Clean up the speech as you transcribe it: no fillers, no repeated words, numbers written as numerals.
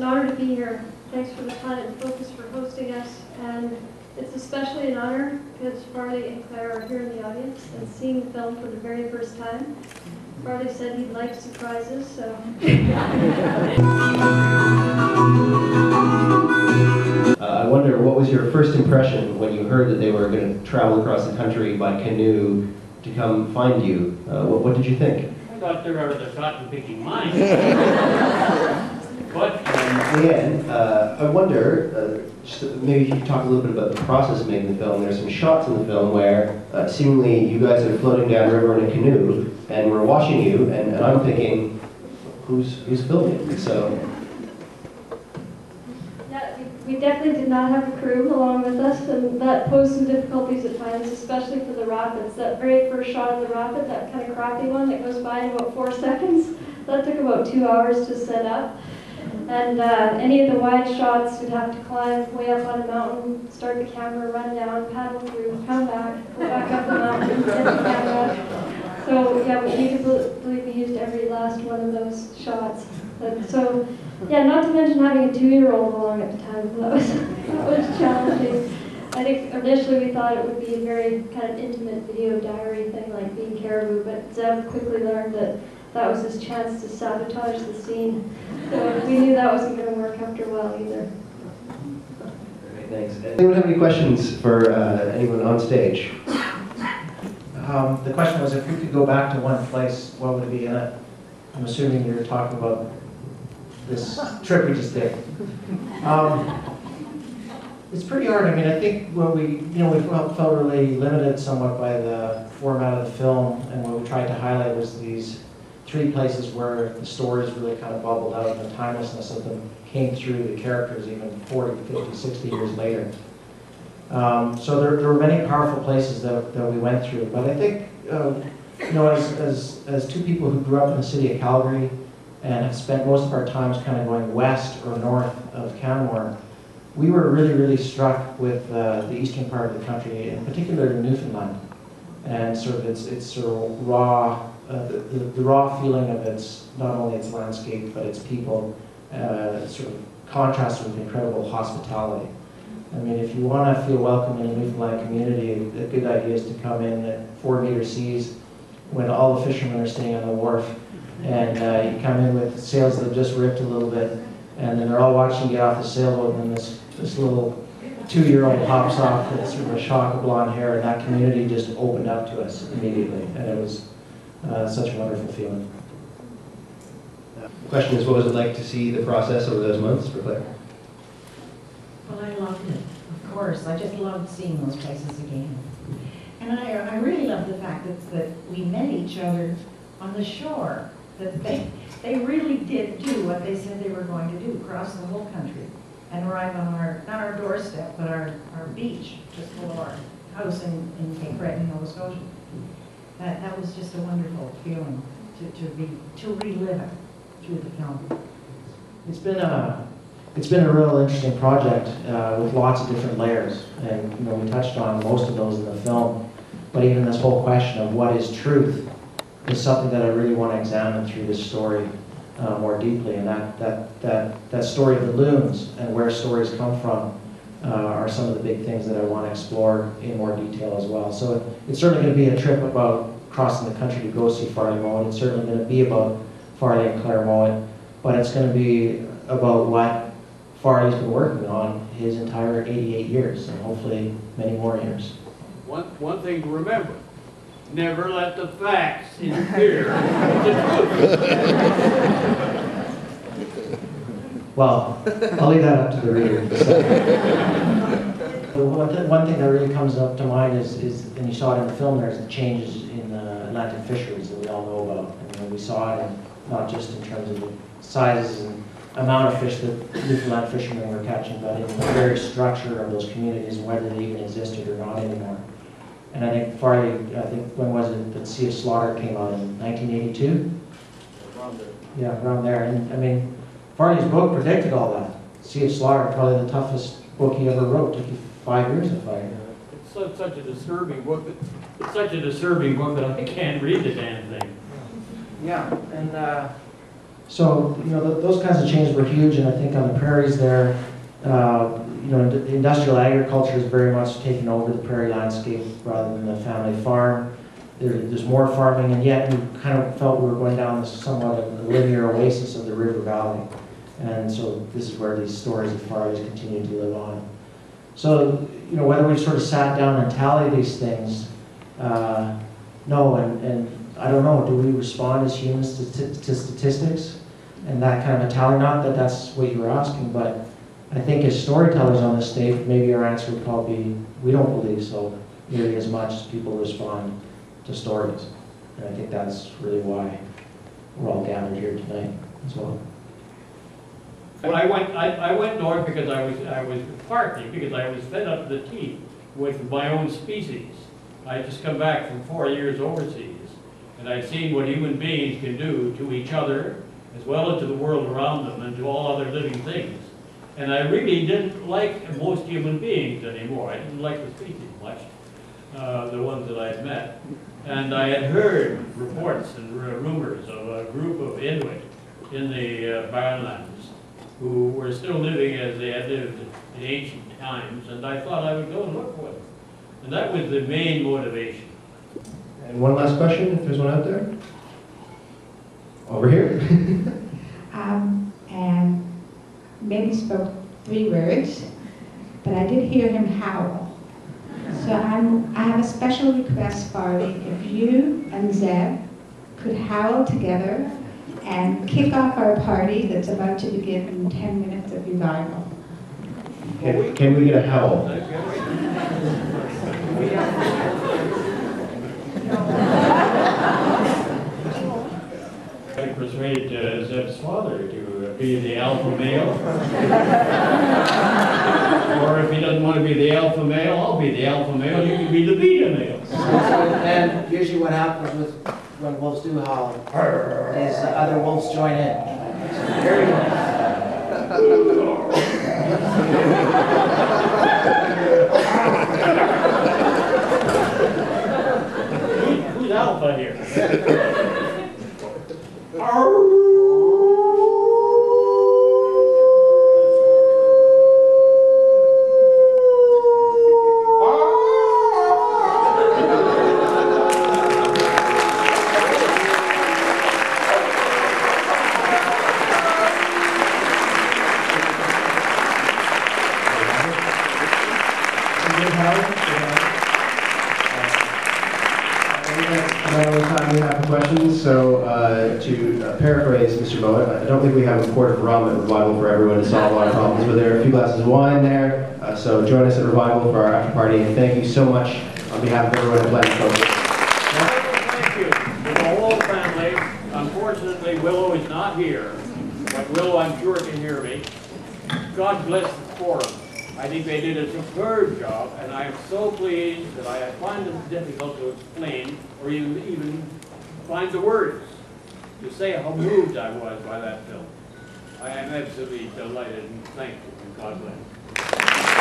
honor to be here. Thanks for the Planet and Focus for hosting us. And it's especially an honor because Farley and Claire are here in the audience and seeing the film for the very first time. Farley said he liked surprises, so. I wonder, what was your first impression when you heard that they were going to travel across the country by canoe to come find you? What did you think? I thought they were the cotton-picking mine. But Leanne, I wonder, maybe if you could talk a little bit about the process of making the film. There's some shots in the film where seemingly you guys are floating down the river in a canoe, and we're watching you, and I'm thinking, who's filming? So. Yeah, we definitely did not have a crew along with us, and that posed some difficulties at times, especially for the rapids. That very first shot of the rapid, that kind of crappy one that goes by in about 4 seconds, that took about 2 hours to set up. And any of the wide shots, we'd have to climb way up on a mountain, start the camera, run down, paddle through, come back, go back up the mountain, get the camera. So yeah, we need to believe we used every last one of those shots. So yeah, not to mention having a 2-year-old along at the time. That was challenging. I think initially we thought it would be a very kind of intimate video diary thing like being caribou, but Zev quickly learned that that was his chance to sabotage the scene. So we knew that wasn't going to work after a while either. Great, thanks. Anyone have any questions for anyone on stage? The question was, if you could go back to one place, what would it be? And I'm assuming you're talking about this trip we just did. It's pretty hard. I mean, I think when we felt really limited somewhat by the format of the film, and what we tried to highlight was these 3 places where the stories really kind of bubbled out and the timelessness of them came through the characters even 40, 50, 60 years later. So there were many powerful places that we went through. But I think, as 2 people who grew up in the city of Calgary and have spent most of our times kind of going west or north of Canmore, we were really, really struck with the eastern part of the country, in particular Newfoundland, and sort of its sort of raw, the raw feeling of not only its landscape but its people, sort of contrasted with incredible hospitality. I mean, if you want to feel welcome in a Newfoundland community, a good idea is to come in at 4-meter seas when all the fishermen are staying on the wharf, and you come in with sails that have just ripped a little bit, and then they're all watching you get off the sailboat, and then this little 2-year-old hops off with sort of a shock of blonde hair, and that community just opened up to us immediately, and it was such a wonderful feeling. The question is, what was it like to see the process over those months for Claire? Well, I loved it, of course. I just loved seeing those places again. And I really loved the fact that we met each other on the shore, that they really did do what they said they were going to do, cross the whole country and arrive on not our doorstep, but our beach, just below our house in Cape Breton, Nova Scotia. That was just a wonderful feeling to relive it through the film. It's been a real interesting project with lots of different layers, and we touched on most of those in the film. But even this whole question of what is truth is something that I really want to examine through this story more deeply, and that story of the loons and where stories come from are some of the big things that I want to explore in more detail as well. So it's certainly going to be a trip about crossing the country to go see Farley Mowat. It's certainly going to be about Farley and Claire Mowat, but it's going to be about what Farley's been working on his entire 88 years, and hopefully many more years. One thing to remember, never let the facts interfere with the truth. Well, I'll leave that up to the reader. One thing that really comes up to mind is, and you saw it in the film, there's the changes in the Atlantic fisheries that we all know about. And we saw it not just in terms of the sizes and amount of fish that Newfoundland fishermen were catching, but in the very structure of those communities and whether they even existed or not anymore. And I think Farley, when was it that Sea of Slaughter came out, in 1982? Around there. Yeah, around there. And I mean, Farley's book predicted all that. Sea of Slaughter, probably the toughest book he ever wrote. Took you 5 years to find. It's such a disturbing book. It's such a disturbing book that I can't read the damn thing. Yeah, and So, you know, those kinds of changes were huge, and I think on the prairies there, you know, the industrial agriculture is very much taken over the prairie landscape rather than the family farm. There's more farming, and yet we kind of felt we were going down this somewhat of a linear oasis of the river valley. And so this is where these stories of Farley's continue to live on. So, you know, whether we sort of sat down and tallied these things, no, and I don't know, do we respond as humans to statistics and that kind of a tally? Not that that's what you were asking, but I think as storytellers on this stage, maybe our answer would probably be, we don't believe so nearly as much as people respond to stories. And I think that's really why we're all gathered here tonight as well. Well, I went north because I was partly because I was fed up to the teeth with my own species. I had just come back from 4 years overseas, and I'd seen what human beings can do to each other, as well as to the world around them, and to all other living things. And I really didn't like most human beings anymore. I didn't like the species much, the ones that I'd met. And I had heard reports and rumors of a group of Inuit in the Barrenlands who were still living as they had lived in ancient times, and I thought I would go and look for them. And that was the main motivation. And one last question, if there's one out there. Over here. And maybe spoke 3 words, but I did hear him howl. So I have a special request, Farley. If you and Zeb could howl together and kick off our party that's about to begin in 10 minutes of revival. Can we get a howl? I persuaded Zeb's father to be the alpha male. Or if he doesn't want to be the alpha male, I'll be the alpha male, you can be the beta male. And usually what happens with when wolves do howl is other wolves join in. Very Who's alpha here? So to paraphrase Mr. Mowat, I don't think we have a quart of rum at Revival for everyone to solve our problems, but there are a few glasses of wine there. So join us at Revival for our after party, and thank you so much on behalf of everyone at Blend Focus. Thank you to the whole family. Unfortunately, Willow is not here, but Willow, I'm sure, can hear me. God bless the forum. I think they did a superb job, and I am so pleased that I find it difficult to explain or even find the words to say how moved I was by that film. I am absolutely delighted and thankful, and God bless.